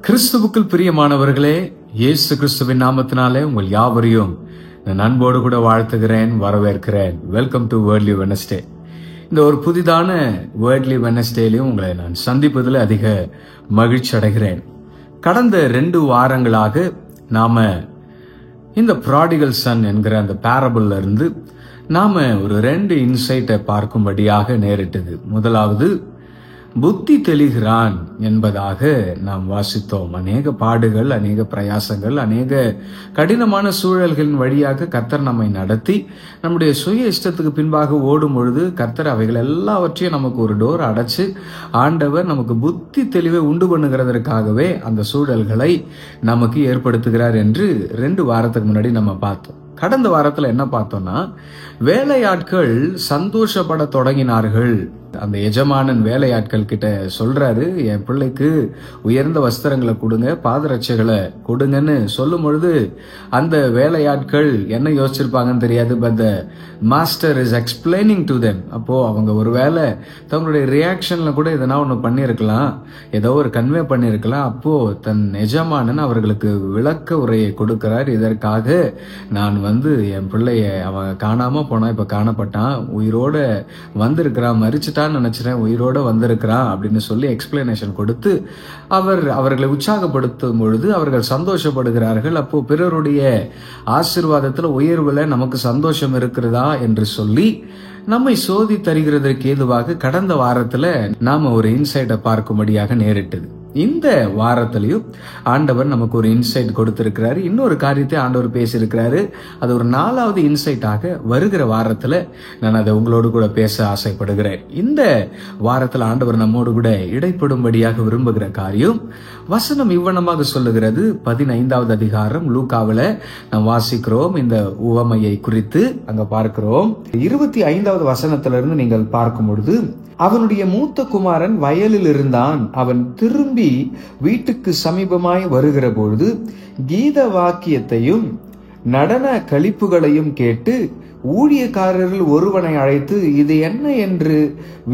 கிறிஸ்துவுக்குள் பிரியமானவர்களே, இயேசு கிறிஸ்துவின் நாமத்தினாலே உங்கள் யாவரையும் நான் அன்போடு கூட வாழ்த்துகிறேன், வரவேற்கிறேன். Welcome to worldly Wednesday. இந்த ஒரு புதிதான வேர்ல்ட்லி வெட்னஸ்டேலையும் உங்களை நான் சந்திப்பதில் அதிக மகிழ்ச்சி அடைகிறேன். கடந்த 2 வாரங்களாக நாம இந்த ப்ராடிகல் சன் என்கிற அந்த பேரபிள்ல இருந்து நாம ஒரு 2 இன்சைட்டை பார்க்கும்படியாக நேரிட்டது. முதலாவது, புத்தி தெளிகிறான் என்பதாக நாம் வாசித்தோம். அநேக பாடுகள், அநேக பிரயாசங்கள், அநேக கடினமான சூழல்களின் வழியாக கர்த்தர் நம்மை நடத்தி நம்முடைய சுய இஷ்டத்துக்கு பின்பாக ஓடும் பொழுது கர்த்தர் அவைகள் எல்லாவற்றையும் நமக்கு ஒரு டோர் அடைச்சு ஆண்டவர் நமக்கு புத்தி தெளிவை உண்டு பண்ணுகிறதற்காகவே அந்த சூழல்களை நமக்கு ஏற்படுத்துகிறார் என்று 2 வாரத்துக்கு முன்னாடி நம்ம பார்த்தோம். கடந்த வாரத்துல என்ன பார்த்தோம்னா, வேலையாட்கள் சந்தோஷப்பட தொடங்கினார்கள். அந்த எஜமானன் வேலையாட்கள் கிட்ட சொல்றாரு, என் பிள்ளைக்கு உயர்ந்த வஸ்திரங்களை கொடுங்க, பாதரட்சைகளை கொடுங்கன்னு சொல்லும் பொழுது அந்த வேலையாட்கள் என்ன யோசிச்சிருப்பாங்கன்னு தெரியாது. But the master is explaining to them. அப்போ அவங்க ஒரு வேலை தங்களுடைய ரியாக்ஷன்ல கூட எதனா ஒன்று பண்ணியிருக்கலாம், ஏதோ ஒரு கன்வே பண்ணியிருக்கலாம். அப்போ தன் எஜமானன் அவர்களுக்கு விளக்க உரையை கொடுக்கிறார். இதற்காக நான் என் பிள்ளைய அவன் காணாம போனா, இப்ப காணப்பட்டான், உயிரோட வந்திருக்கிறான், மறிச்சுட்டான்னு நினைச்சிட்டேன், உயிரோட வந்திருக்கிறான் அப்படின்னு சொல்லி எக்ஸ்பிளனேஷன் கொடுத்து அவர்களை உற்சாகப்படுத்தும் பொழுது அவர்கள் சந்தோஷப்படுகிறார்கள். அப்போ பிறருடைய ஆசீர்வாதத்துல உயர்வுல நமக்கு சந்தோஷம் இருக்கிறதா என்று சொல்லி நம்மை சோதி தருகிறதற்கு ஏதுவாக கடந்த வாரத்துல நாம ஒரு இன்சைட்டை பார்க்கும்படியாக நேரிட்டது. இந்த வாரத்திலையும் ஆண்டவர் நமக்கு ஒரு இன்சைட் கொடுத்திருக்கிறாரு. இன்னொரு காரியத்தை ஆண்டவர் பேசியிருக்கிறாரு. அது ஒரு 4வது இன்சைட்டாக வருகிற வாரத்துல நான் அதை உங்களோடு கூட பேச ஆசைப்படுகிறேன். இந்த வாரத்துல ஆண்டவர் நம்மோடு கூட இடைப்படும்படியாக விரும்புகிற காரியம் வசனம் இவ்வனமாக சொல்லுகிறது. 15வது அதிகாரம் லூக்காவில நாம் வாசிக்கிறோம். இந்த உவமையை குறித்து அங்க பார்க்கிறோம். 25வது வசனத்திலிருந்து நீங்கள் பார்க்கும் பொழுது, அவனுடைய மூத்த குமாரன் வயலில் இருந்தான். அவன் திரும்பி வீட்டுக்கு சமீபமாய் வருகிற பொழுது கீத வாக்கியத்தையும் நடன களிப்புகளையும் கேட்டு ஊழியக்காரர்கள் ஒருவனை அழைத்து இது என்ன என்று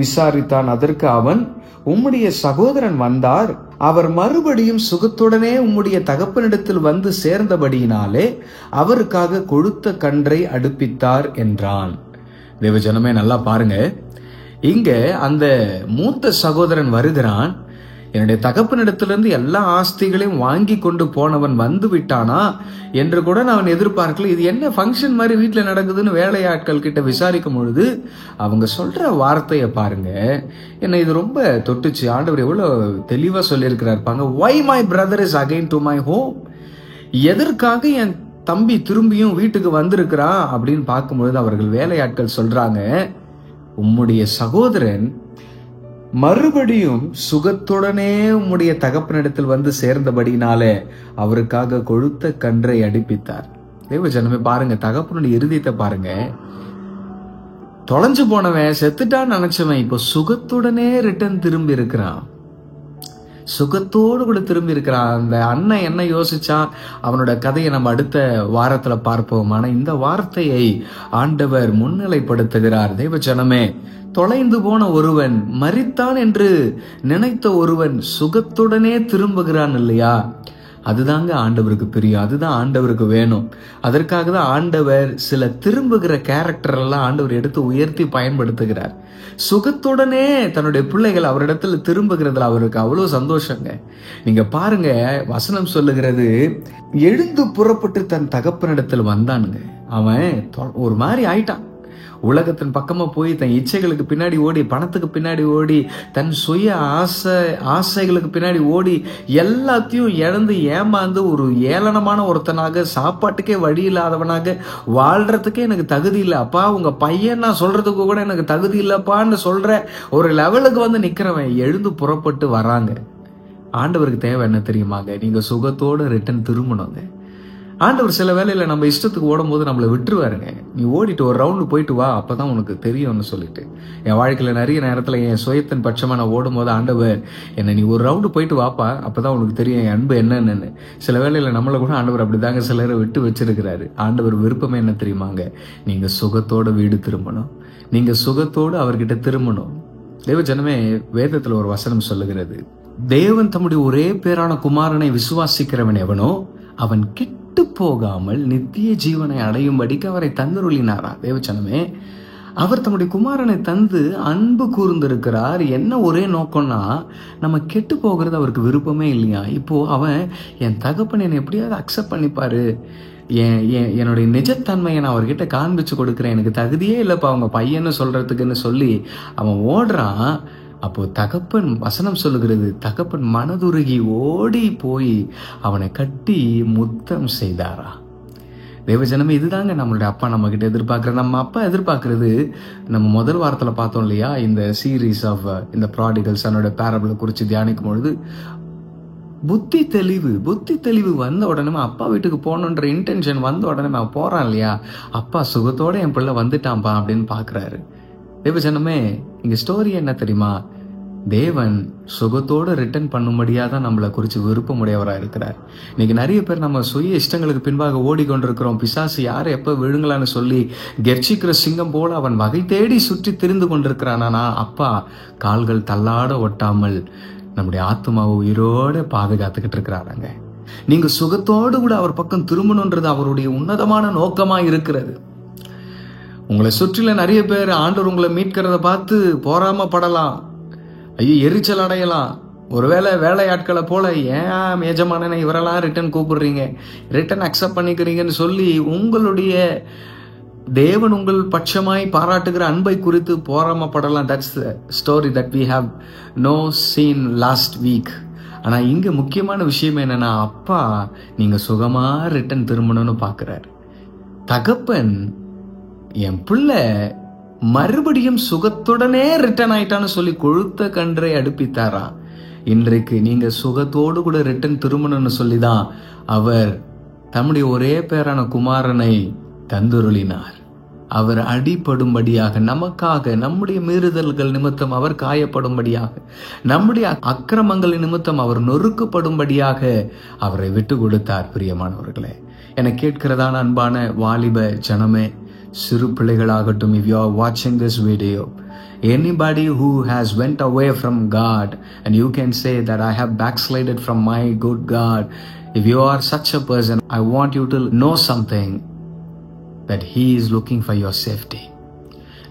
விசாரித்தான். அதற்கு அவன், உம்முடைய சகோதரன் வந்தார், அவர் மறுபடியும் சுகத்துடனே உம்முடைய தகப்பனிடத்தில் வந்து சேர்ந்தபடியினாலே அவருக்காக கொழுத்த கன்றை அடுப்பித்தார் என்றான். தேவஜனமே, நல்லா பாருங்க. இங்க அந்த மூத்த சகோதரன் வருகிறான். என்னுடைய தகப்பனிடத்திலிருந்து எல்லா ஆஸ்திகளையும் வாங்கி கொண்டு போனவன் வந்து விட்டானா என்று கூட நான் எதிர்பார்க்கல. இது என்ன ஃபங்க்ஷன் மாதிரி வீட்டுல நடக்குதுன்னு வேலையாட்கள் கிட்ட விசாரிக்கும் பொழுது அவங்க சொல்ற வார்த்தையை பாருங்க, என்ன இது ரொம்ப தொட்டுச்சு. ஆண்டவர் எவ்வளவு தெளிவா சொல்லியிருக்கிறார் பாருங்க. Why my brother is again to my home? எதற்காக என் தம்பி திரும்பியும் வீட்டுக்கு வந்திருக்கிறான் அப்படின்னு பார்க்கும்பொழுது அவர்கள் வேலையாட்கள் சொல்றாங்க, உம்முடைய சகோதரன் மறுபடியும் சுகத்துடனே உம்முடைய தகப்பனிடத்தில் வந்து சேர்ந்தபடினாலே அவருக்காக கொழுத்த கன்றை அடுப்பித்தார். தேவ ஜனமே பாருங்க, தகப்பனுடைய இருதயத்தை பாருங்க. தொலைஞ்சு போனவன், செத்துட்டான்னு நினைச்சவன் இப்போ சுகத்துடனே ரிட்டர்ன் திரும்பி இருக்கிறான். சுகத்தோடு கூட திரும்பி இருக்கிறான். அந்த அண்ணன் என்ன யோசிச்சான், அவனோட கதையை நம்ம அடுத்த வாரத்துல பார்ப்போம். ஆனா இந்த வார்த்தையை ஆண்டவர் முன்னிலைப்படுத்துகிறார். தேவ ஜனமே, தொலைந்து போன ஒருவன், மரித்தான் என்று நினைத்த ஒருவன் சுகத்துடனே திரும்புகிறான் இல்லையா? அதுதாங்க ஆண்டவருக்கு பிரியம், அதுதான் ஆண்டவருக்கு வேணும். அதற்காக தான் ஆண்டவர் சில திரும்புகிற கேரக்டர் எல்லாம் ஆண்டவர் எடுத்து உயர்த்தி பயன்படுத்துகிறார். சுகத்துடனே தன்னுடைய பிள்ளைகள் அவரிடத்துல திரும்புகிறதுல அவருக்கு அவ்வளவு சந்தோஷங்க. நீங்க பாருங்க, வசனம் சொல்லுகிறது, எழுந்து புறப்பட்டு தன் தகப்பனிடத்தில் வந்தானுங்க. அவன் ஒரு மாதிரி ஆயிட்டான். உலகத்தின் பக்கமா போய் தன் இச்சைகளுக்கு பின்னாடி ஓடி, பணத்துக்கு பின்னாடி ஓடி, தன் சுய ஆசைகளுக்கு பின்னாடி ஓடி எல்லாத்தையும் இழந்து ஏமாந்து ஒரு ஏளனமான ஒருத்தனாக, சாப்பாட்டுக்கே வழி இல்லாதவனாக, வாழ்றதுக்கே எனக்கு தகுதி இல்லை அப்பா, உங்க பையன் நான் சொல்றதுக்கு கூட எனக்கு தகுதி இல்லப்பான்னு சொல்ற ஒரு லெவலுக்கு நிக்கிறவன் எழுந்து புறப்பட்டு வராங்க. ஆண்டவருக்கு தேவை என்ன தெரியுமாங்க? நீங்க சுகத்தோட ரிட்டர்ன் திரும்பணுங்க. ஆண்டவர் சில வேளையில நம்ம இஷ்டத்துக்கு ஓடும் போது நம்மளை விட்டுருவாருங்க. நீ ஓடிட்டு ஒரு ரவுண்டு போயிட்டு வா, அப்பதான் உனக்கு தெரியும்னு சொல்லிட்டு. என் வாழ்க்கையில நிறைய நேரத்துல என் சுயத்தின் பட்சமா நான் ஓடும் போது ஆண்டவர் என்ன, நீ ஒரு ரவுண்டு போயிட்டு வாப்பா, அப்பதான் உனக்கு தெரியும் என் அன்பு என்னன்னு. சில வேளையில நம்மளை கூட ஆண்டவர் அப்படிதாங்க சிலரை விட்டு வச்சிருக்கிறாரு. ஆண்டவர் விருப்பமே என்ன தெரியுமாங்க? நீங்க சுகத்தோட வீடு திரும்பணும், நீங்க சுகத்தோடு அவர்கிட்ட திரும்பணும். தேவ ஜனமே, வேதத்துல ஒரு வசனம் சொல்லுகிறது, தேவன் தம்முடைய ஒரே பேரான குமாரனை விசுவாசிக்கிறவன் எவனோ அவன் கெட்டு போகாமல் நித்திய ஜீவனை அடையும்படிக்கு அவரை தந்தருளினாரா. தேவச்சனமே, அவர் தம்முடைய குமாரனை தந்து அன்பு கூர்ந்திருக்கிறார். என்ன ஒரே நோக்கம்னா, நம்ம கெட்டு போகிறது அவருக்கு விருப்பமே இல்லையா. இப்போ அவன் என் தகப்பன் என்னை எப்படியாவது அக்செப்ட் பண்ணிப்பாரு, என்னுடைய நிஜத்தன்மையை நான் அவர்கிட்ட காண்பிச்சு கொடுக்குறேன், எனக்கு தகுதியே இல்லைப்பா அவங்க பையன்னு சொல்றதுக்குன்னு சொல்லி அவன் ஓடுறான். அப்போ தகப்பன், வசனம் சொல்லுகிறது, தகப்பன் மனதுருகி ஓடி போய் அவனை கட்டி முத்தம் செய்தாரா. தேவஜனமே, இதுதாங்க நம்மளுடைய அப்பா நம்ம கிட்ட எதிர்பார்க்கறது. நம்ம அப்பா எதிர்பார்க்கறது, நம்ம முதல் வாரத்தில் பார்த்தோம் இல்லையா, இந்த சீரீஸ் ஆஃப் இந்த ப்ராடிகல் சன்னோட பேரபிளை குறித்து தியானிக்கும் பொழுது, புத்தி தெளிவு வந்த உடனே அப்பா வீட்டுக்கு போகணுன்ற இன்டென்ஷன் வந்த உடனே அவன் போறான் இல்லையா, அப்பா சுகத்தோட என் பிள்ளை வந்துட்டான்ப்பா அப்படின்னு பாக்குறாரு. தேவஜனமே, இங்க ஸ்டோரி என்ன தெரியுமா, தேவன் சுகத்தோடு ரிட்டர்ன் பண்ணும்படியா தான் நம்மளை குறித்து விருப்பமுடையவராக இருக்கிறார். இன்னைக்கு நிறைய பேர் நம்ம சுய இஷ்டங்களுக்கு பின்பாக ஓடிக்கொண்டிருக்கிறோம். பிசாசு யாரை எப்போ விழுங்கலான்னு சொல்லி கெர்ச்சிக்கிற சிங்கம் போல அவன் வகை தேடி சுற்றி திரிந்து கொண்டிருக்கிறானா. அப்பா கால்கள் தள்ளாட ஒட்டாமல் நம்முடைய ஆத்மாவை உயிரோட பாதுகாத்துக்கிட்டு இருக்கிறாராங்க. நீங்க சுகத்தோடு கூட அவர் பக்கம் திரும்பணுன்றது அவருடைய உன்னதமான நோக்கமா இருக்கிறது. உங்களை சுற்றில நிறைய பேர் ஆண்டவர் உங்களை மீட்கிறத பார்த்து போராமப்படலாம், ஐயோ எரிச்சல் அடையலாம். ஒருவேளை வேலையாட்களை போல ஏன் எஜமானனை இவரெல்லாம் ரிட்டர்ன் கூப்பிடுறீங்க, ரிட்டர்ன் அக்செப்ட் பண்ணிக்கிறீங்கன்னு சொல்லி உங்களுடைய தேவன் உங்கள் பட்சமாய் பாராட்டுகிற அன்பை குறித்து போராமப்படலாம். That's the story that we have no seen last week. ஆனா இங்க முக்கியமான விஷயம் என்னன்னா, அப்பா நீங்க சுகமா ரிட்டர்ன் திரும்பணும்னு பாக்குறாரு. தகப்பன் என் பிள்ளை மறுபடியும் சுகத்துடனே ரிட்டர்ன் ஆயிட்டான்னு சொல்லி கொழுத்த கன்றை அடுப்பித்தாரா. இன்றைக்கு நீங்க சுகத்தோடு கூட ரிட்டர்ன் திரும்பணும்னு சொல்லிதான் அவர் தம்முடைய ஒரே பேரான குமாரனை தந்துருளினார். அவர் அடிபடும்படியாக, நமக்காக, நம்முடைய மீறுதல்கள் நிமித்தம் அவர் காயப்படும்படியாக, நம்முடைய அக்கிரமங்கள் நிமித்தம் அவர் நொறுக்கப்படும்படியாக அவரை விட்டு கொடுத்தார். பிரியமானவர்களே, என கேட்கிறதான அன்பான வாலிப ஜனமே, சிறு பிள்ளைகளாகட்டும், if you are watching this video, anybody who has went away from God and you can say that I have backslided from my good God, if you are such a person, I want you to know something, that he is looking for your safety.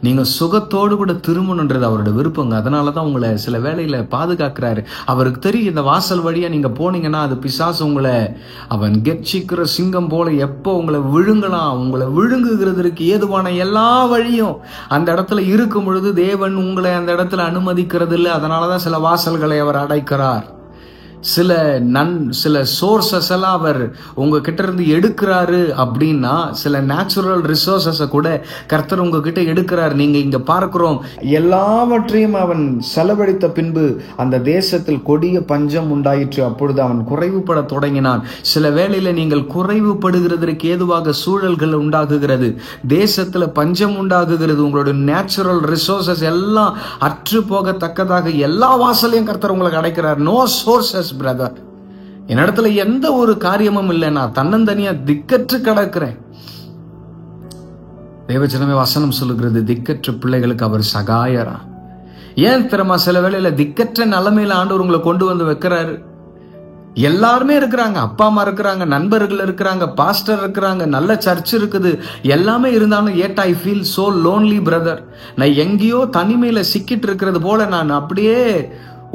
நீங்க சுகத்தோடு கூட திரும்பணுன்றது அவரோட விருப்பங்க. அதனாலதான் உங்களை சில வேளையில பாதுகாக்கிறாரு. அவருக்கு தெரியும் இந்த வாசல் வழியா நீங்க போனீங்கன்னா அது பிசாசு உங்களை அவன் கெர்ச்சிக்கிற சிங்கம் போல எப்போ உங்களை விழுங்கலாம், உங்களை விழுங்குகிறதுக்கு ஏதுவான எல்லா வழியும் அந்த இடத்துல இருக்கும் பொழுது தேவன் உங்களை அந்த இடத்துல அனுமதிக்கிறது இல்லை. அதனாலதான் சில வாசல்களை அவர் அடைக்கிறார். சில சோர்சஸ் எல்லாம் அவர் உங்ககிட்ட இருந்து எடுக்கிறாரு. அப்படின்னா சில நேச்சுரல் ரிசோர்சஸ் கூட கர்த்தர் உங்ககிட்ட எடுக்கிறார். நீங்க இங்க பார்க்கிறோம், எல்லாவற்றையும் அவன் செலவழித்த பின்பு அந்த தேசத்தில் கொடிய பஞ்சம் உண்டாயிற்று. அப்பொழுது அவன் குறைவுபட தொடங்கினான். சில வேளையில நீங்கள் குறைவுபடுகிறதற்கு ஏதுவாக சூழல்கள் உண்டாகுகிறது, தேசத்துல பஞ்சம் உண்டாகுகிறது, உங்களுடைய நேச்சுரல் ரிசோர்சஸ் எல்லாம் அற்று போகத்தக்கதாக எல்லா வாசலையும் கர்த்தர் உங்களுக்கு அடைக்கிறார். நோ சோர்சஸ் பிரதர், என்னிடத்துல எந்த ஒரு காரியமும் இல்லை, நான் தன்னந்தனியா திக்கற்று கிடக்கிறேன். தேவஜனமே, வசனம் சொல்லுகிறது, திக்கற்ற பிள்ளைகளுக்கு அவர் சகாயரா. ஏன் தெரியுமா, சில வேளையில திக்கற்ற நிலைமையில ஆண்டவர் உங்களை கொண்டு வந்து வைக்கிறாரு. எல்லாருமே இருக்கிறாங்க, அப்பா அம்மா இருக்கிறாங்க, நண்பர்கள் இருக்கிறாங்க, பாஸ்டர் இருக்கிறாங்க, நல்ல சர்ச் இருக்குது, எல்லாமே இருந்தாலும் yet I feel so lonely brother. நான் எங்கேயோ தனிமையில சிக்கிட்டு இருக்கிறது போல நான் அப்படியே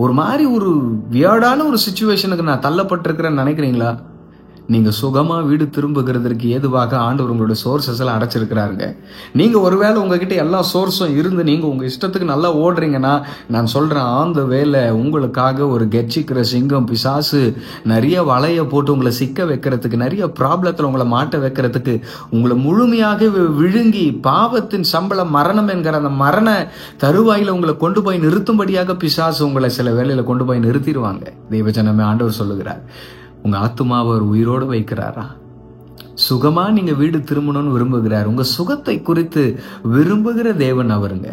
ஒரு மாதிரி ஒரு வியர்டான ஒரு சிச்சுவேஷனுக்கு நான் தள்ளப்பட்டிருக்கிறேன்னு நினைக்கிறீங்களா? நீங்க சுகமா வீடு திரும்புகிறதுக்கு ஏதுவாக ஆண்டவர் உங்களோட சோர்சஸ் எல்லாம் அடைச்சிருக்கிறாருங்க. நீங்க ஒருவேளை உங்ககிட்ட எல்லா சோர்ஸும் இருந்து நீங்க உங்க இஷ்டத்துக்கு நல்லா ஓடுறீங்கன்னா, நான் சொல்றேன், அந்த வேலை உங்களுக்காக ஒரு கெர்ச்சிக்கிற சிங்கம் பிசாசு நிறைய வலைய போட்டு உங்களை சிக்க வைக்கிறதுக்கு, நிறைய ப்ராப்ளத்துல உங்களை மாட்ட வைக்கிறதுக்கு, உங்களை முழுமையாக விழுங்கி பாவத்தின் சம்பளம் மரணம் என்கிற அந்த மரண தருவாயில உங்களை கொண்டு போய் நிறுத்தும்படியாக பிசாசு உங்களை சில வேலையில கொண்டு போய் நிறுத்திடுவாங்க. தேவஜனமே, ஆண்டவர் சொல்லுகிறார், உங்க ஆத்துமாவை அவர் உயிரோடு வைக்கிறாரா? சுகமா நீங்க வீடு திரும்பணும்னு விரும்புகிறார். உங்க சுகத்தை குறித்து விரும்புகிற தேவன் அவருங்க.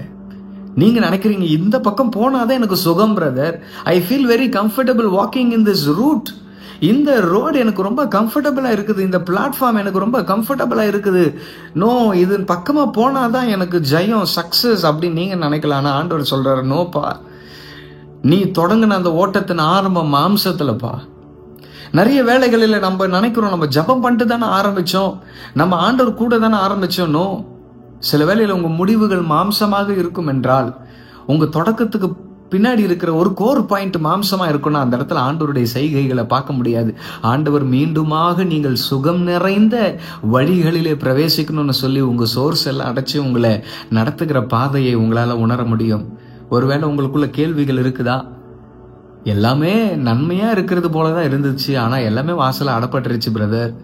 நீங்க நினைக்கிறீங்க இந்த பக்கம் போனாதான் எனக்கு சுகம் brother, I feel very comfortable walking in this route, இந்த ரோடு எனக்கு ரொம்ப கம்ஃபர்டபுளா இருக்குது, இந்த பிளாட்ஃபார்ம் எனக்கு ரொம்ப கம்ஃபர்டபுளா இருக்குது, நோ இது பக்கமா போனாதான் எனக்கு ஜெயம், சக்சஸ் அப்படின்னு நீங்க நினைக்கலாம். ஆண்டவர் சொல்றாரு, நோப்பா, நீ தொடங்கின அந்த ஓட்டத்தின் ஆரம்பம் மாம்சத்துலப்பா. நிறைய வேலைகளில் நம்ம நினைக்கிறோம், நம்ம ஜபம் பண்ணிட்டு தானே ஆரம்பிச்சோம், நம்ம ஆண்டவர் கூட தானே ஆரம்பிச்சோம். சில வேளையில உங்க முடிவுகள் மாம்சமாக இருக்கும் என்றால், உங்க தொடக்கத்துக்கு பின்னாடி இருக்கிற ஒரு கோர் பாயிண்ட் மாம்சமா இருக்குன்னா அந்த இடத்துல ஆண்டவருடைய செய்கைகளை பார்க்க முடியாது. ஆண்டவர் மீண்டுமாக நீங்கள் சுகம் நிறைந்த வழிகளிலே பிரவேசிக்கணும்னு சொல்லி உங்க சோர்ஸ் எல்லாம் அடைச்சு உங்களை நடத்துகிற பாதையை உங்களால உணர முடியும். ஒருவேளை உங்களுக்குள்ள கேள்விகள் இருக்குதா? எல்லாமே நன்மையா இருக்கிறது போலதான் இருந்துச்சு, ஆனா எல்லாமே வாசல அடப்பட்டுருச்சு பிரதர்.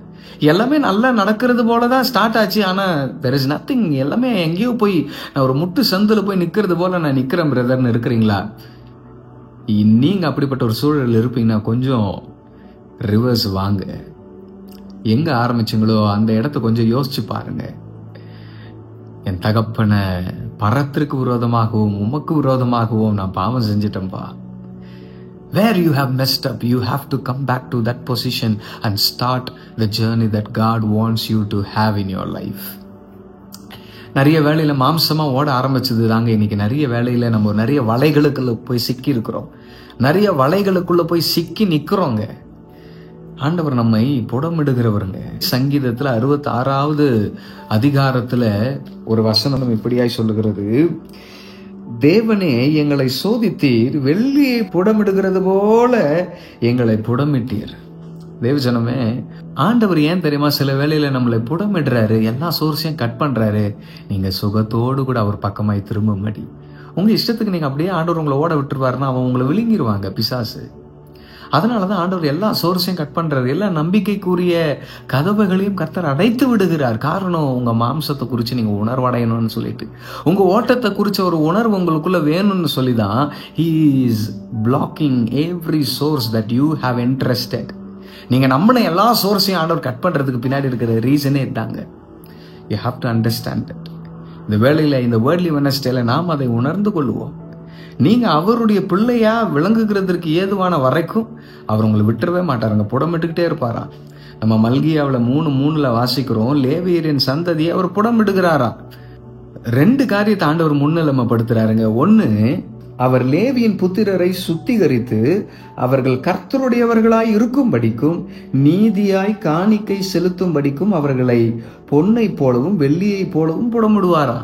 எல்லாமே நல்லா நடக்கிறது போலதான் ஸ்டார்ட் ஆச்சு, ஆனா there is nothing, எல்லாமே எங்கேயோ போய் நான் ஒரு முட்டு சந்துல போய் நிக்கிறது போல நான் நிக்கிறேன் பிரதர்னு இருக்கிறீங்களா? நீங்க அப்படிப்பட்ட ஒரு சூழல் இருப்பீங்கன்னா கொஞ்சம் ரிவர்ஸ் வாங்க. எங்க ஆரம்பிச்சுங்களோ அந்த இடத்த கொஞ்சம் யோசிச்சு பாருங்க. என் தகப்பனை பரத்திற்கு விரோதமாகவும் உமக்கு விரோதமாகவும் நான் பாவம் செஞ்சிட்டேன்பா. Where you have messed up, you have to come back to that position and start the journey that God wants you to have in your life. நிறைய வேலையில மாம்சமா ஓட ஆரம்பிச்சது தாங்க இன்னைக்கு நிறைய வேலையில நம்ம நிறைய வலைகளுக்குள்ள போய் சிக்கி இருக்கிறோம், நிறைய வலைகளுக்குள்ள போய் சிக்கி நிக்கிறோங்க. ஆண்டவர் நம்மை புடமிடுகிறவருங்க. சங்கீதத்துல 66வது அதிகாரத்துல ஒரு வசனம் இப்படியாய் சொல்லுகிறது, தேவனே எங்களை சோதித்தீர், வெள்ளியை புடமிடுகிறது போல எங்களை புடமிட்டீர். தேவஜனமே, ஆண்டவர் ஏன் தெரியுமா சில வேளையில நம்மளை புடமிடுறாரு, எல்லா சோர்ஸையும் கட் பண்றாரு, நீங்க சுகத்தோடு கூட அவர் பக்கமாய் திரும்பும்படி. உங்க இஷ்டத்துக்கு நீங்க அப்படியே ஆண்டவர் உங்களை ஓட விட்டுருவாருன்னா அவன் உங்களை விழுங்கிருவாங்க பிசாசு. அதனாலதான் ஆண்டவர் எல்லா சோர்ஸையும் கட் பண்றாரு, எல்லா நம்பிக்கைக்குரிய கதவுகளையும் கர்த்தர் அடைத்து விடுகிறார். காரணம், உங்க மாம்சத்தை குறிச்சு நீங்க உணர்வடையணும்னு சொல்லிட்டு, உங்க ஓட்டத்தை குறிச்ச ஒரு உணர்வு உங்களுக்குள்ள வேணும்னு சொல்லிதான் he is blocking every source that you have interested. நீங்க நம்பின எல்லா சோர்ஸையும் ஆண்டவர் கட் பண்றதுக்கு பின்னாடி இருக்கிற ரீசனே இதாங்க. you have to understand that. இந்த வேளையில இந்த வேர்ல்ட்லி வெட்னஸ்டேல நாம் அதை உணர்ந்து கொள்வோம். நீங்க அவருடைய பிள்ளையா விளங்குகிறதுக்கு ஏதுவான வரைக்கும் அவர் உங்களை விட்டுறவே மாட்டாருங்க, புடமிட்டுக்கிட்டே இருப்பாராம். நம்ம மல்கியாவில் 3:3 வாசிக்கிறோம், லேவியரின் சந்ததியை அவர் புடமிடுகிறாரா. 2 காரியத்தை ஆண்டவர் முன்னிலைமைப்படுத்துறாருங்க. 1, அவர் லேவியின் புத்திரரை சுத்திகரித்து அவர்கள் கர்த்தருடையவர்களாய் இருக்கும்படிக்கும் நீதியாய் காணிக்கை செலுத்தும்படிக்கும் அவர்களை பொன்னை போலவும் வெள்ளியை போலவும் புடமிடுவாரா.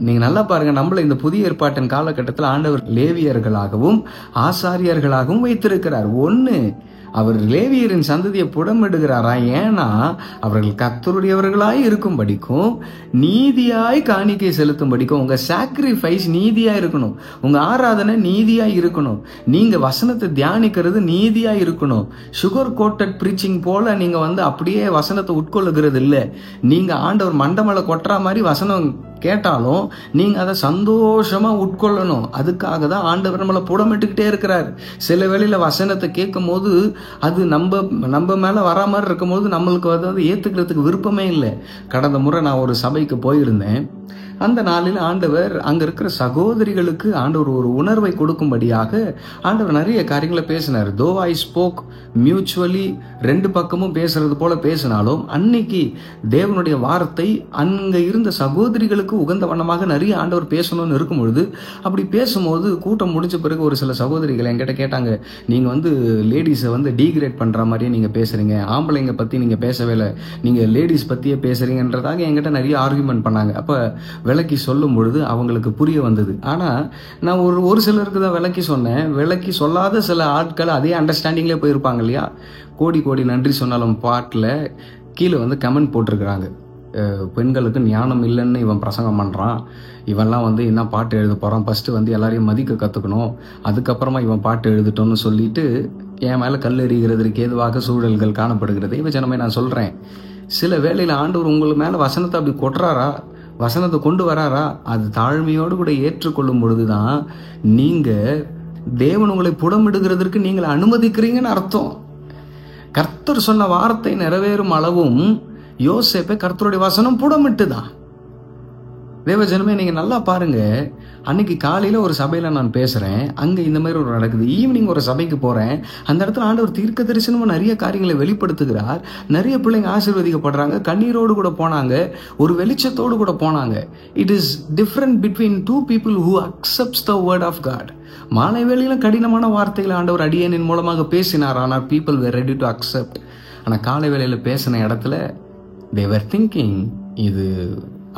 நீங்க நல்லா பாருங்க, நம்மள இந்த புதிய ஏற்பாட்டின் காலகட்டத்தில் ஆண்டவர் லேவியர்களாகவும் ஆசாரியர்களாகவும் வைத்திருக்கிறார். 1, அவர் லேவியரின் சந்ததியை புடமிடுகிறாரா. ஏன்னா அவர்கள் கர்த்தருடையவர்களாய் இருக்கும்படிக்கும் நீதியாய் காணிக்கை செலுத்தும்படிக்கும். உங்க சாக்ரிஃபைஸ் நீதியா இருக்கணும், உங்க ஆராதனை நீதியா இருக்கணும், நீங்க வசனத்தை தியானிக்கிறது நீதியா இருக்கணும். சுகர் கோட்டட் பிரீச்சிங் போல நீங்க அப்படியே வசனத்தை உட்கொள்ளுகிறது இல்லை. நீங்க ஆண்டவர் மண்டமலை கொட்டுற மாதிரி வசனம் கேட்டாலும் நீங்க அதை சந்தோஷமா உட்கொள்ளணும். அதுக்காக தான் ஆண்டவர் நம்மளை புடமிட்டுக்கிட்டே இருக்கிறார். சில வேளையில வசனத்தை கேட்கும் போது அது நம்ம மேல வர மாதிரி இருக்கும் போது நம்மளுக்கு அதை ஏத்துக்கிறதுக்கு விருப்பமே இல்லை. கடந்த முறை நான் ஒரு சபைக்கு போயிருந்தேன். அந்த நாளில் ஆண்டவர் அங்க இருக்கிற சகோதரிகளுக்கு ஆண்டவர் ஒரு உணர்வை கொடுக்கும்படியாக ஆண்டவர் நிறைய காரியங்களை பேசினார். தோ ஐ ஸ்போக் மியூச்சுவலி, 2 பக்கமும் பேசுறது போல பேசினாலும் அன்னைக்கு தேவனுடைய வார்த்தை அங்க இருந்த சகோதரிகளுக்கு உகந்த வண்ணமாக நிறைய ஆண்டவர் பேசணும்னு இருக்கும் பொழுது, அப்படி பேசும்போது கூட்டம் முடிஞ்ச பிறகு ஒரு சில சகோதரிகள் என்கிட்ட கேட்டாங்க, நீங்க லேடிஸை டீக்ரேட் பண்ற மாதிரியே நீங்க பேசுறீங்க, ஆம்பளைங்க பத்தி நீங்க பேசவே இல்லை, நீங்க லேடிஸ் பத்தியே பேசுறீங்கன்றதாக என்கிட்ட நிறைய ஆர்குமெண்ட் பண்ணாங்க. அப்ப விளக்கி சொல்லும் பொழுது அவங்களுக்கு புரிய வந்தது. ஆனா நான் ஒரு சிலருக்கு தான் விளக்கி சொன்னேன். விளக்கி சொல்லாத சில ஆட்கள் அதே அண்டர்ஸ்டாண்டிங்லேயே போயிருப்பாங்க இல்லையா. கோடி கோடி நன்றி சொன்னாலும் பாட்டில் கீழே கமெண்ட் போட்டிருக்கிறாங்க, பெண்களுக்கு ஞானம் இல்லைன்னு இவன் பிரசங்கம் பண்ணுறான், இவன்லாம் என்ன பாட்டு எழுத போகிறான், ஃபஸ்ட்டு எல்லாரையும் மதிக்க கற்றுக்கணும், அதுக்கப்புறமா இவன் பாட்டு எழுதிட்டோன்னு சொல்லிட்டு என் மேலே கல் எறிகிறதுக்கு ஏதுவாக சூழல்கள் காணப்படுகிறது. இவ ஜனமே, நான் சொல்கிறேன், சில வேளையில் ஆண்டவர் உங்களுக்கு மேலே வசனத்தை அப்படி கொட்டுறாரா, வசனத்தை கொண்டு வராரா, அது தாழ்மையோடு கூட ஏற்றுக்கொள்ளும் பொழுதுதான் நீங்க தேவன் உங்களை புடமிடுகிறதற்கு நீங்கள் அனுமதிக்கிறீங்கன்னு அர்த்தம். கர்த்தர் சொன்ன வார்த்தை நிறைவேறும் அளவும் யோசேப்பை கர்த்தருடைய வசனம் புடமிட்டுதான். தேவஜனமே, நீங்க நல்லா பாருங்க. அன்னைக்கு காலையில ஒரு சபையில நான் பேசுறேன், அங்க இந்த மாதிரி ஒரு நடக்குது. ஈவினிங் ஒரு சபைக்கு போறேன், அந்த இடத்துல ஆண்டவர் தீர்க்க தரிசனமா நிறைய காரியங்களை வெளிப்படுத்துகிறார். நிறைய பிள்ளைங்க ஆசீர்வதிக்கப்படுறாங்க, கண்ணீரோடு கூட போனாங்க, ஒரு வெளிச்சத்தோடு கூட போனாங்க. It is different between two people who accepts the word of God. மாலை வேளையில கடினமான வார்த்தைகளை ஆண்டவர் அடியேனின் மூலமாக பேசினார், ஆனால் people were ready to accept. ஆனா காலை வேளையில பேசின இடத்துல they were thinking இது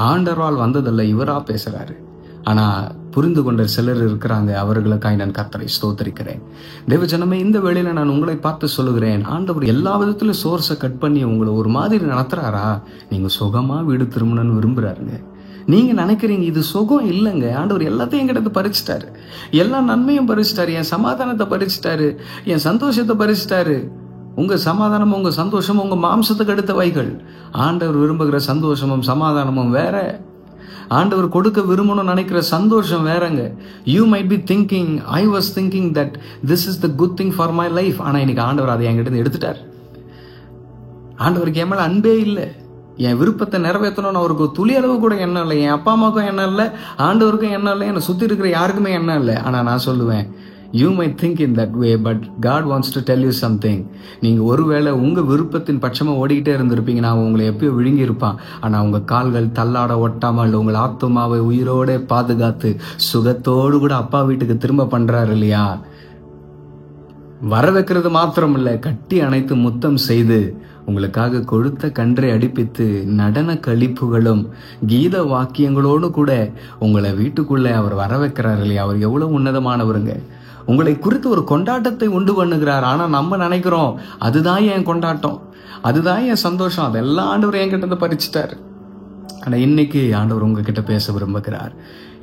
ஆண்டவரால் வந்ததல்ல, இவரா பேசுறாரு. ஆனா புரிந்து கொண்ட சிலர் இருக்கிறாங்க. அவர்களுக்காய் நான் கர்த்தரை ஸ்தோத்திரிக்கிறேன். தேவஜனமே, இந்த வேளையில நான் உங்களை பார்த்து சொல்லுகிறேன், ஆண்டவர் எல்லா விதத்திலும் சோர்ஸை கட் பண்ணி உங்களை ஒரு மாதிரி நடத்துறாரா? நீங்க சுகமா வீடு திரும்பணும்னு விரும்புறாருங்க. நீங்க நினைக்கிறீங்க இது சுகம் இல்லைங்க. ஆண்டவர் எல்லாத்தையும் என்கிட்ட பறிச்சுட்டாரு, எல்லா நன்மையும் பறிச்சுட்டாரு, என் சமாதானத்தை பறிச்சுட்டாரு, என் சந்தோஷத்தை பறிச்சுட்டாரு. உங்க சமாதானமும் உங்க சந்தோஷமும் உங்க மாம்சத்துக்கு அடுத்த வைகள். ஆண்டவர் விரும்புகிற சந்தோஷமும் சமாதானமும் வேற. ஆண்டவர் கொடுக்க விரும்பணும்னு நினைக்கிற சந்தோஷம் வேறங்க. You might be thinking, I was thinking that this is the good thing for my life. ஆனா இன்னைக்கு ஆண்டவர் அதை என்கிட்ட எடுத்துட்டார். ஆண்டவருக்கு என் மேல அன்பே இல்லை. என் விருப்பத்தை நிறைவேற்றணும்னு அவருக்கு துளி அளவு கூட எண்ணம் இல்லை. என் அப்பா அம்மாவுக்கும் எண்ணம் இல்லை, ஆண்டவருக்கும் எண்ணம் இல்லை, என்னை சுத்தி இருக்கிற யாருக்குமே எண்ணம் இல்லை. ஆனா நான் சொல்லுவேன், you might think in that way, but God wants to tell you something. நீங்க ஒருவேளை உங்க விருப்பத்தின் பட்சமா ஓடிக்கிட்டே இருந்திருப்பீங்க, நான் உங்களை எப்பயோ விழுங்கி இருப்பான். ஆனா உங்க கால்கள் தள்ளாட ஒட்டாமல் உங்கள் ஆத்துமாவை உயிரோட பாதுகாத்து சுகத்தோடு கூட அப்பா வீட்டுக்கு திரும்ப பண்றாரு இல்லையா? வர வைக்கிறது மாத்திரம் இல்ல, கட்டி அணைத்து முத்தம் செய்து உங்களுக்காக கொழுத்த கன்றை அடிப்பித்து நடன கழிப்புகளும் கீத வாக்கியங்களோடு கூட உங்களை வீட்டுக்குள்ள அவர் வர வைக்கிறார் இல்லையா? அவர் எவ்வளவு உன்னதமானவருங்க. உங்களை குறித்து ஒரு கொண்டாட்டத்தை உண்டு பண்ணுகிறார். ஆனா நம்ம நினைக்கிறோம் அதுதான் என் கொண்டாட்டம், அதுதான் என் சந்தோஷம், அதெல்லாம் ஆண்டவர் என்கிட்ட பறிச்சுட்டாரு. ஆனா இன்னைக்கு ஆண்டவர் உங்ககிட்ட பேச விரும்புகிறார்.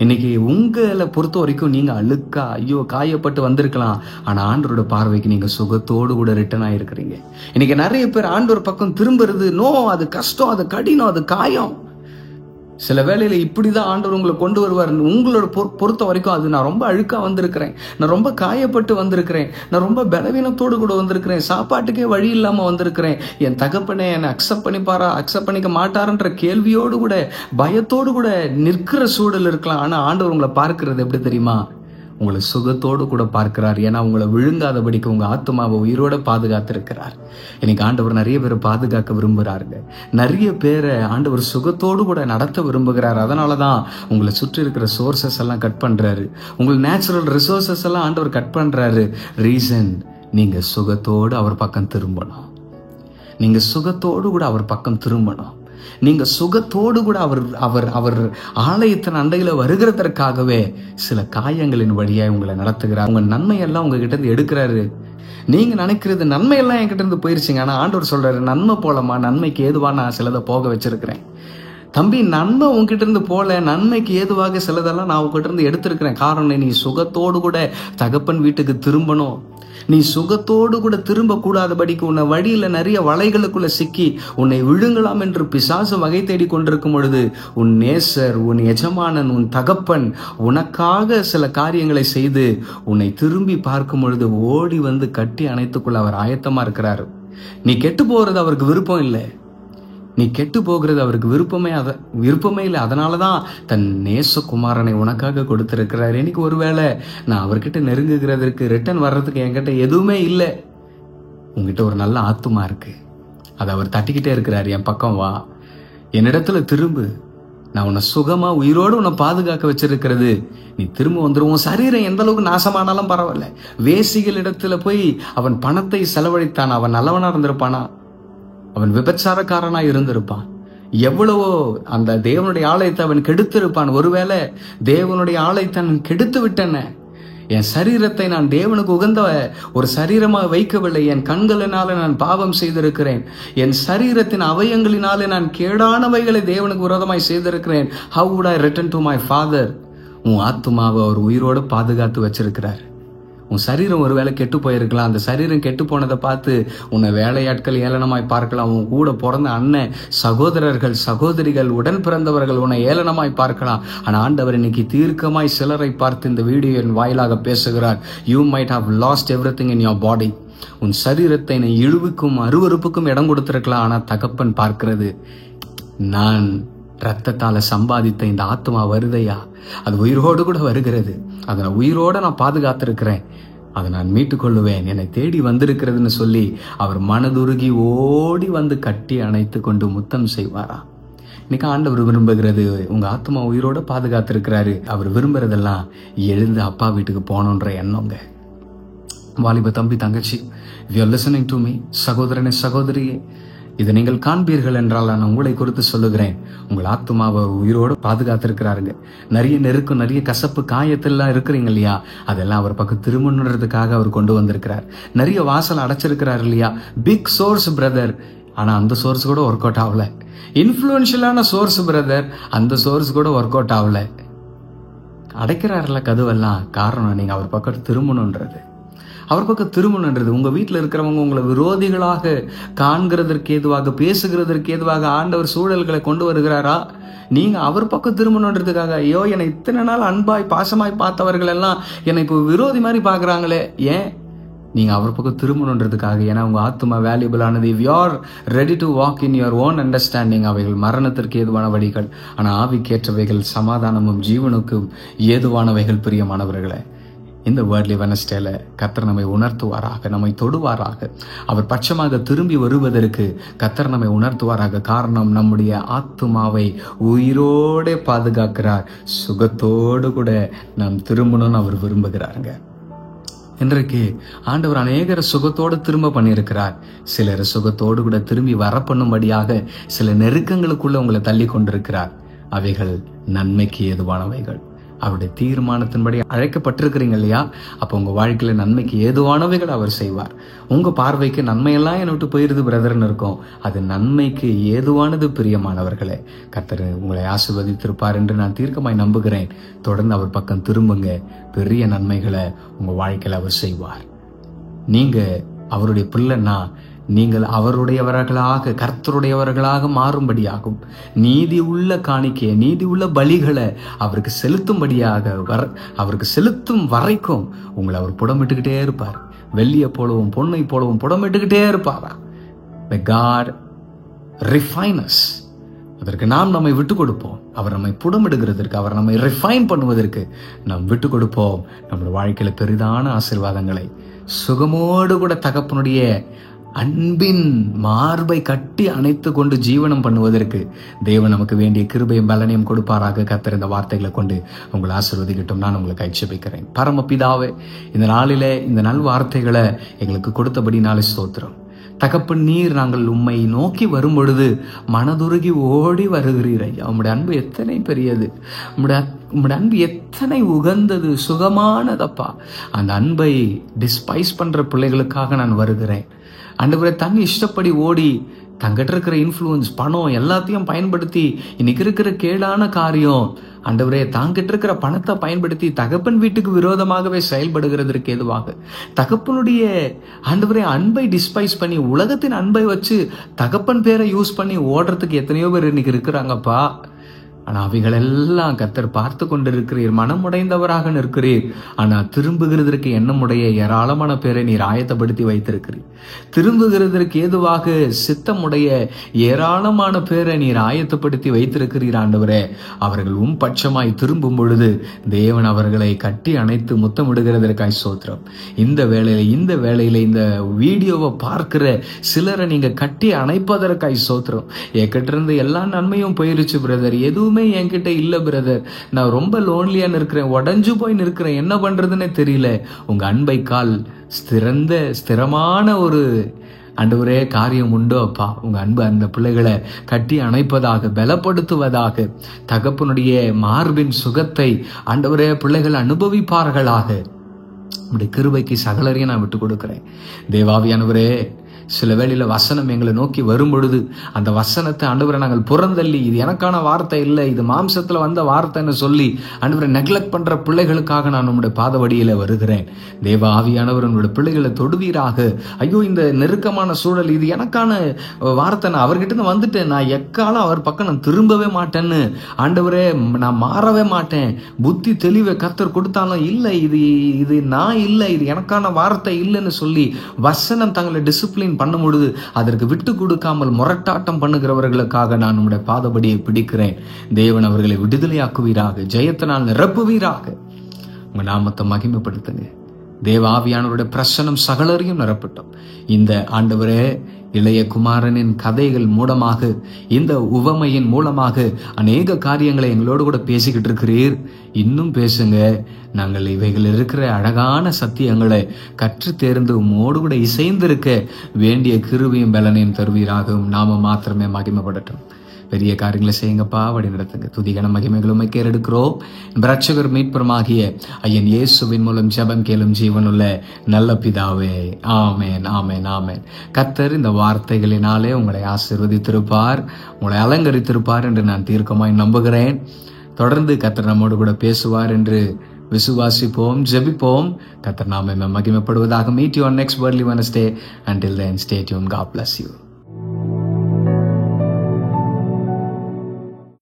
இன்னைக்கு உங்களை பொறுத்த வரைக்கும் நீங்க அழுக்கா ஐயோ காயப்பட்டு வந்திருக்கலாம். ஆனா ஆண்டவரோட பார்வைக்கு நீங்க சுகத்தோடு கூட ரிட்டர்ன் ஆயிருக்கிறீங்க. இன்னைக்கு நிறைய பேர் ஆண்டவர் பக்கம் திரும்புறது, நோ அது கஷ்டம், அது கடினம், அது காயம். சில வேளையில இப்படிதான் ஆண்டவர் உங்களை கொண்டு வருவார். உங்களோட பொறுத்த வரைக்கும் அது நான் ரொம்ப அழுக்கா வந்திருக்கிறேன், நான் ரொம்ப காயப்பட்டு வந்திருக்கிறேன், நான் ரொம்ப பலவீனத்தோடு கூட வந்திருக்கிறேன், சாப்பாட்டுக்கே வழி இல்லாம வந்திருக்கிறேன், என் தகப்பனே என்னை அக்செப்ட் பண்ணிப்பாரா அக்செப்ட் பண்ணிக்க மாட்டாருன்ற கேள்வியோடு கூட பயத்தோடு கூட நிற்கிற சூழல் இருக்கலாம். ஆனா ஆண்டவர் உங்களை பார்க்கிறது எப்படி தெரியுமா? உங்களை சுகத்தோடு கூட பார்க்கிறார். ஏன்னா உங்களை விழுங்காதபடிக்கு உங்க ஆத்மாவை உயிரோட பாதுகாத்திருக்கிறார். இன்னைக்கு ஆண்டவர் நிறைய பேரை பாதுகாக்க விரும்புகிறாருங்க. நிறைய பேரை ஆண்டவர் சுகத்தோடு கூட நடத்த விரும்புகிறார். அதனாலதான் உங்களை சுற்றி இருக்கிற சோர்சஸ் எல்லாம் கட் பண்றாரு, உங்கள் நேச்சுரல் ரிசோர்சஸ் எல்லாம் ஆண்டவர் கட் பண்றாரு. ரீசன், நீங்க சுகத்தோடு அவர் பக்கம் திரும்பணும். நீங்க சுகத்தோடு கூட அவர் பக்கம் திரும்பணும். நீங்க சுகத்தோடு கூட அவர் ஆலயத்தின் அண்டையில வருகிறதற்காகவே சில காயங்களின் வழியாய் உங்களை நடத்துகிறார். உங்க நன்மையெல்லாம் உங்ககிட்ட இருந்து எடுக்கிறாரு. நீங்க நினைக்கிறது நன்மையெல்லாம் என்கிட்ட இருந்து போயிருச்சுங்க. ஆனா ஆண்டவர் சொல்றாரு, நன்மை போலமா, நன்மைக்கு ஏதுவா நான் சிலதை போக வச்சிருக்கிறேன். தம்பி, நன்மை உங்ககிட்ட இருந்து போல, நன்மைக்கு ஏதுவாக சிலதெல்லாம் நான் உங்ககிட்ட இருந்து எடுத்திருக்கிறேன். காரணம், நீ சுகத்தோடு கூட தகப்பன் வீட்டுக்கு திரும்பணும். நீ சுகத்தோடு கூட திரும்ப கூடாதபடிக்கு உன்னை வழியில நிறைய வலைகளுக்குள்ள சிக்கி உன்னை விழுங்கலாம் என்று பிசாசு வகை தேடி கொண்டிருக்கும் பொழுது, உன் நேசர், உன் எஜமானன், உன் தகப்பன் உனக்காக சில காரியங்களை செய்து உன்னை திரும்பி பார்க்கும் பொழுது ஓடி வந்து கட்டி அணைத்துக்குள்ள அவர் ஆயத்தமா இருக்கிறாரு. நீ கெட்டு போறது அவருக்கு விருப்பம் இல்லை. நீ கெட்டு போகிறது அவருக்கு விருப்பமே இல்லை. அதனாலதான் தன் நேசகுமாரனை உனக்காக கொடுத்திருக்கிறார். எனக்கு ஒருவேளை நான் அவர்கிட்ட நெருங்குகிறதுக்கு, ரிட்டர்ன் வர்றதுக்கு என்கிட்ட எதுவுமே இல்லை. உங்ககிட்ட ஒரு நல்ல ஆத்துமா இருக்கு, அதை அவர் தட்டிக்கிட்டே இருக்கிறார். என் பக்கம் வா, என்னிடத்துல திரும்பு, நான் உன்னை சுகமா உயிரோடு உன்னை பாதுகாக்க வச்சிருக்கிறது. நீ திரும்ப வந்துருவோம். சரீரம் எந்த அளவுக்கு நாசமானாலும் பரவாயில்ல. வேசிகள் இடத்துல போய் அவன் பணத்தை செலவழித்தான், அவன் நல்லவனா இருந்திருப்பானா? அவன் விபச்சாரக்காரனா இருந்திருப்பான். எவ்வளவோ அந்த தேவனுடைய ஆலயத்தை அவன் கெடுத்திருப்பான். ஒருவேளை தேவனுடைய ஆலயத்தை நான் கெடுத்து விட்டேன், என் சரீரத்தை நான் தேவனுக்கு உகந்த ஒரு சரீரமாக வைக்கவில்லை, என் கண்களினால நான் பாவம் செய்திருக்கிறேன், என் சரீரத்தின் அவயங்களினாலே நான் கேடானவைகளை தேவனுக்கு விரோதமாய் செய்திருக்கிறேன். How would I return to my father? உன் ஆத்துமாவை அவர் உயிரோடு பாதுகாத்து வச்சிருக்கிறார். உன் சரீரம் ஒருவேளை கெட்டு போயிருக்கலாம். அந்த சரீரம் கெட்டு போனதை பார்த்து உன்னை வேலையாட்கள் ஏளனமாய் பார்க்கலாம். உன் கூட பிறந்த அண்ணன், சகோதரர்கள், சகோதரிகள், உடன் பிறந்தவர்கள் உன்னை ஏளனமாய் பார்க்கலாம். ஆனா ஆண்டவர் இன்னைக்கு தீர்க்கமாய் சிலரை பார்த்து இந்த வீடியோவின் வாயிலாக பேசுகிறார். You might have lost everything in your body. உன் சரீரத்தை நீ இழுவுக்கும் அருவருப்புக்கும் இடம் கொடுத்திருக்கலாம். ஆனா தகப்பன் பார்க்கிறது, நான் ரத்தத்தால சம்பாதித்த இந்த ஆத்மா வருதையா, அது உயிரோடு கூட வருகிறது. அதை நான் உயிரோட நான் பாதுகாத்திருக்கிறேன், அதை நான் மீட்டுக் கொள்ளுவேன், என்னை தேடி வந்திருக்கிறதுன்னு சொல்லி அவர் மனதுருகி ஓடி வந்து கட்டி அணைத்து கொண்டு முத்தம் செய்வாரா? இன்னைக்கு ஆண்டவர் விரும்புகிறது, உங்க ஆத்மா உயிரோட பாதுகாத்திருக்கிறாரு. அவர் விரும்புறதெல்லாம் எழுந்து அப்பா வீட்டுக்கு போகணுன்ற எண்ணங்க. வாலிப தம்பி தங்கச்சி, if you are listening to me, சகோதரனே சகோதரியே, இதை நீங்கள் காண்பீர்கள் என்றால் நான் உங்களை குறித்து சொல்லுகிறேன், உங்கள் ஆத்மாவை உயிரோடு பாதுகாத்திருக்கிறாருங்க. நிறைய நெருக்கம், நிறைய கசப்பு, காயத்தெல்லாம் இருக்கிறீங்க இல்லையா, அதெல்லாம் அவர் பக்கம் திரும்பணுன்றதுக்காக அவர் கொண்டு வந்திருக்கிறார். நிறைய வாசல் அடைச்சிருக்கிறார் இல்லையா, பிக் சோர்ஸ் பிரதர், ஆனா அந்த சோர்ஸ் கூட ஒர்க் அவுட் ஆகல. இன்ஃப்ளூயன்ஷியலான சோர்ஸ் பிரதர், அந்த சோர்ஸ் கூட ஒர்க் அவுட் ஆகல. அடைக்கிறாருல கதவெல்லாம், காரணம் நீங்க அவர் பக்கம் திரும்பணுன்றது. அவர் பக்கம் திரும்பணுன்றது. உங்க வீட்டில் இருக்கிறவங்க உங்களை விரோதிகளாக காண்கிறதற்கு ஏதுவாக, பேசுகிறதற்கு ஏதுவாக ஆண்டவர் சூழல்களை கொண்டு வருகிறாரா? நீங்க அவர் பக்கம் திரும்பணுன்றதுக்காக, ஐயோ என்னை இத்தனை நாள் அன்பாய் பாசமாய் பார்த்தவர்கள் எல்லாம் என்னை இப்போ விரோதி மாதிரி பாக்குறாங்களே, ஏன்? நீங்க அவர் பக்கம் திரும்பணுன்றதுக்காக. ஏன்னா உங்க ஆத்மா வேல்யூபிள் ஆனது. If you are ready to walk in your own understanding, அவைகள் மரணத்திற்கு ஏதுவான வழிகள், ஆனா ஆவிக்கேற்றவைகள் சமாதானமும் ஜீவனுக்கும் ஏதுவானவைகள். பிரியமானவர்களே, இந்த வேர்ட்லி வெனஸ்டேல கர்த்தர் நம்மை உணர்த்துவாராக, நம்மை தொடுவாராக. அவர் பட்சமாக திரும்பி வருவதற்கு கர்த்தர் நம்மை உணர்த்துவாராக. காரணம், நம்முடைய ஆத்மாவை உயிரோட பாதுகாக்கிறார். சுகத்தோடு கூட நாம் திரும்பணும்னு அவர் விரும்புகிறாருங்க. இன்றைக்கு ஆண்டவர் அநேகரை சுகத்தோடு திரும்ப பண்ணியிருக்கிறார். சிலர் சுகத்தோடு கூட திரும்பி வர பண்ணும்படியாக சில நெருக்கங்களுக்குள்ள உங்களை தள்ளி கொண்டிருக்கிறார். அவைகள் நன்மைக்கு ஏதுவானவைகள். அவருடைய தீர்மானத்தின்படி அழைக்கப்பட்டிருக்கிறீங்க இல்லையா, அப்போ உங்க வாழ்க்கையில நன்மைக்கு ஏதுவானவைகள் அவர் செய்வார். உங்க பார்வைக்கு நன்மையெல்லாம் என்னை விட்டு போயிருது பிரதர்ன்னு இருக்கும், அது நன்மைக்கு ஏதுவானது. பிரியமானவர்களே, கர்த்தர் உங்களை ஆசீர்வதித்திருப்பார் என்று நான் தீர்க்கமாய் நம்புகிறேன். தொடர்ந்து அவர் பக்கம் திரும்புங்க, பெரிய நன்மைகளை உங்க வாழ்க்கையில அவர் செய்வார். நீங்க அவருடைய பிள்ளைன்னா நீங்கள் அவருடையவர்களாக, கர்த்தருடையவர்களாக மாறும்படியாகும். நீதி உள்ள காணிக்கையை, நீதி உள்ள பலிகளை அவருக்கு செலுத்தும்படியாக, அவருக்கு செலுத்தும் வரைக்கும் உங்களை அவர் புடமிட்டுக்கிட்டே இருப்பார். வெள்ளியை போலவும் பொன்னை போலவும் புடமிட்டுக்கிட்டே இருப்பாரா? The God refine us. அதற்கு நாம் நம்மை விட்டு கொடுப்போம். அவர் நம்மை புடமிடுகிறதற்கு, அவர் நம்மை ரிஃபைன் பண்ணுவதற்கு நாம் விட்டு கொடுப்போம். நம்முடைய வாழ்க்கையில பெரிதான ஆசீர்வாதங்களை, சுகமோடு கூட தகப்பனுடைய அன்பின் மார்பை கட்டி அணைத்து கொண்டு ஜீவனம் பண்ணுவதற்கு தேவன் நமக்கு வேண்டிய கிருபையும் பலனையும் கொடுப்பாராக. கர்த்தர் இந்த வார்த்தைகளை கொண்டு உங்களை ஆசீர்வதிக்கட்டும். நான் உங்களுக்கு ஐச்சபிக்கிறேன். பரமபிதாவே, இந்த நாளிலே இந்த நல் வார்த்தைகளை எங்களுக்கு கொடுத்தபடி நாளை ஸ்தோத்திரம். தகப்பன், நீர் நாங்கள் உம்மை நோக்கி வரும் பொழுது மனதுருகி ஓடி வருகிறீர் ஐயா. உம்முடைய அன்பு எத்தனை பெரியது, உம்முடைய அன்பு எத்தனை உகந்தது, சுகமானதப்பா. அந்த அன்பை டிஸ்பைஸ் பண்ற பிள்ளைகளுக்காக நான் வருகிறேன். ஆண்டவரே, தன் இஷ்டப்படி ஓடி தங்கிட்ட இருக்கிற இன்ஃப்ளூயன்ஸ், பணம் எல்லாத்தையும் பயன்படுத்தி இன்னைக்கு இருக்கிற கேடான காரியம், ஆண்டவரே தாங்கிட்ட இருக்கிற பணத்தை பயன்படுத்தி தகப்பன் வீட்டுக்கு விரோதமாகவே செயல்படுகிறதற்கு ஏதுவாக, தகப்பனுடைய ஆண்டவரே அன்பை டிஸ்பைஸ் பண்ணி உலகத்தின் அன்பை வச்சு தகப்பன் பேரை யூஸ் பண்ணி ஓடுறதுக்கு எத்தனையோ பேர் இன்னைக்கு இருக்கிறாங்கப்பா. ஆனா அவைகளெல்லாம் கர்த்தர் பார்த்து கொண்டிருக்கிறீர். மனமுடைந்தவராக நிற்கிறீர். ஆனா திரும்புகிறதற்கு எண்ணமுடைய ஏராளமான பேரை நீர் ஆயத்தப்படுத்தி வைத்திருக்கிறீர். திரும்புகிறதற்கு ஏதுவாக சித்தமுடைய ஏராளமான பேரை நீர் ஆயத்தப்படுத்தி வைத்திருக்கிறீர். ஆண்டவரே, அவர்கள் பட்சமாய் திரும்பும் பொழுது தேவன் அவர்களை கட்டி அணைத்து முத்தமிடுகிறதற்காய் ஸ்தோத்திரம். இந்த வேளையில இந்த வீடியோவை பார்க்கிற சிலரை நீங்க கட்டி அணைப்பதற்காய் ஸ்தோத்திரம். என்கிட்ட இருந்து எல்லா நன்மையும் போயிருச்சு பிரதர், எதுவுமே என்கிட்ட இல்ல பிரதர், நான் ரொம்ப லோன்லியா நிற்கிறேன், உடஞ்சு போய் நிற்கிறேன், என்ன பண்றதுன்னே தெரியல. உங்க அன்பை கால் ஸ்திரமான ஒரு ஆண்டவரே காரியம் உண்டோ அப்பா. உங்க அன்பு அந்த பிள்ளைகளை கட்டி அணைப்பதாக, பலப்படுத்துவதாக, தகப்பனுடைய மார்பின் சுகத்தை ஆண்டவரே பிள்ளைகள் அனுபவிப்பார்களாக. உடைய கிருபைக்கு சகலரையும் நான் விட்டு கொடுக்கிறேன். தேவாவியானவரே, சில வேளையில வசனம் எங்களை நோக்கி வரும் பொழுது அந்த வசனத்தை ஆண்டவரை நாங்கள் புறந்தள்ளி, இது எனக்கான வார்த்தை இல்லை, இது மாம்சத்துல வந்த வார்த்தைன்னு சொல்லி ஆண்டவரை நெக்லெக்ட் பண்ற பிள்ளைகளுக்காக நான் உங்களுடைய பாதவடியில வருகிறேன். தேவ ஆவியானவர் உங்களுடைய பிள்ளைகளை தொடுவீராக. ஐயோ, இந்த நெருக்கமான சூழல், இது எனக்கான வார்த்தை, நான் அவர்கிட்ட வந்துட்டேன், நான் எக்காலம் அவர் பக்கம் நான் திரும்பவே மாட்டேன்னு, ஆண்டவரே நான் மாறவே மாட்டேன், புத்தி தெளிவை கர்த்தர் கொடுத்தாலும் இல்லை, இது நான் இல்லை, இது எனக்கான வார்த்தை இல்லைன்னு சொல்லி வசனம் தங்களை டிசிப்ளின் கம்ப்ளைண்ட் பண்ணும் பொழுது அதற்கு விட்டு கொடுக்காமல் முரட்டாட்டம் பண்ணுகிறவர்களுக்காக நான் உம்முடைய பாதபடியை பிடிக்கிறேன். தேவன் அவர்களை விடுதலையாக்குவீராக, ஜெயத்தினால் நிரப்புவீராக. உங்க நாமத்தை மகிமைப்படுத்துங்க. தேவ ஆவியானவருடைய பிரசன்னம் சகலரையும் நிரப்பட்டும். இந்த ஆண்டவரே, இளைய குமாரனின் கதைகள் மூலமாக, இந்த உவமையின் மூலமாக அநேக காரியங்களை எங்களோடு கூட பேசிக்கிட்டு இருக்கிறீர். இன்னும் பேசுங்க. நாங்கள் இவைகள் இருக்கிற அழகான சத்தியங்களை கற்று தேர்ந்து உம்மோடு கூட இசைந்திருக்க வேண்டிய கிருபையும் பலனையும் தருவீராகவும். நாம மாத்திரமே மகிமைப்படட்டும். பெரிய காரியங்களை செய்யுங்கப்பா, வழி நடத்துங்க. துதிகன மகிமைகளும் கேறெடுக்கிறோம். இரட்சகர் மீட்பருமாகிய ஐயன் இயேசுவின் மூலம் ஜெபம் கேளும் ஜீவனுள்ள நல்ல பிதாவே. ஆமேன், ஆமேன், ஆமேன். கர்த்தர் இந்த வார்த்தைகளினாலே உங்களை ஆசீர்வதித்திருப்பார், உங்களை அலங்கரித்திருப்பார் என்று நான் தீர்க்கமாய் நம்புகிறேன். தொடர்ந்து கர்த்தர் நம்மோடு கூட பேசுவார் என்று விசுவாசிப்போம், ஜெபிப்போம். கர்த்தர் நாம மகிமைப்படுவதாக. Meet you on next worldly Wednesday. Until then, stay tuned. God bless you.